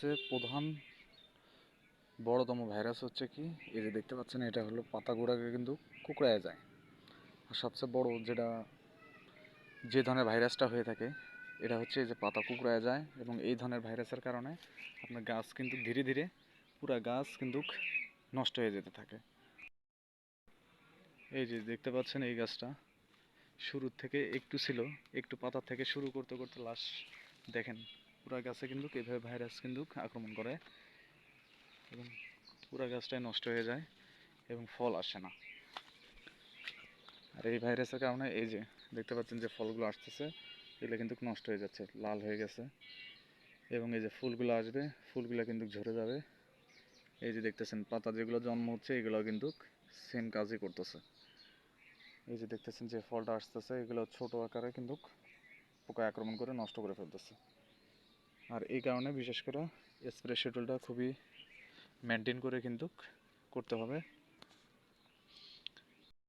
সবচেয়ে প্রধান বড়তম ভাইরাস হচ্ছে কি, এই যে দেখতে পাচ্ছেন এটা হলো পাতাগুঁড়াকে কিন্তু কুঁকড়ায় যায়। আর সবচেয়ে বড় যে ধরনের ভাইরাসটা হয়ে থাকে এটা হচ্ছে এই যে পাতা কুঁকড়ায় যায়, এবং এই ধরনের ভাইরাসের কারণে আপনার গাছ কিন্তু ধীরে ধীরে পুরা গাছ কিন্তু নষ্ট হয়ে যেতে থাকে। এই যে দেখতে পাচ্ছেন এই গাছটা শুরুর থেকে একটু ছিল, একটু পাতা থেকে শুরু করতে করতে লাস্ট দেখেন পুরা গাছে কিন্তু এইভাবে ভাইরাস কিন্তু আক্রমণ করে এবং পুরা গাছটাই নষ্ট হয়ে যায় এবং ফল আসে না। আর এই ভাইরাসের কারণে এই যে দেখতে পাচ্ছেন যে ফলগুলো আসতেছে এগুলো কিন্তু নষ্ট হয়ে যাচ্ছে, লাল হয়ে গেছে, এবং এই যে ফুলগুলো আসবে ফুলগুলো কিন্তু ঝরে যাবে। এই যে দেখতেছেন পাতা যেগুলো জন্ম হচ্ছে এগুলো কিন্তু সেম কাজই করতেছে। এই যে দেখতেছেন যে ফলটা আসতেছে এগুলো ছোট আকারে কিন্তু পোকা আক্রমণ করে নষ্ট করে ফেলতেছে। আর এই কারণে বিশেষ করে স্প্রে শিডিউলটা খুবই মেনটেন করে কিন্তু করতে হবে।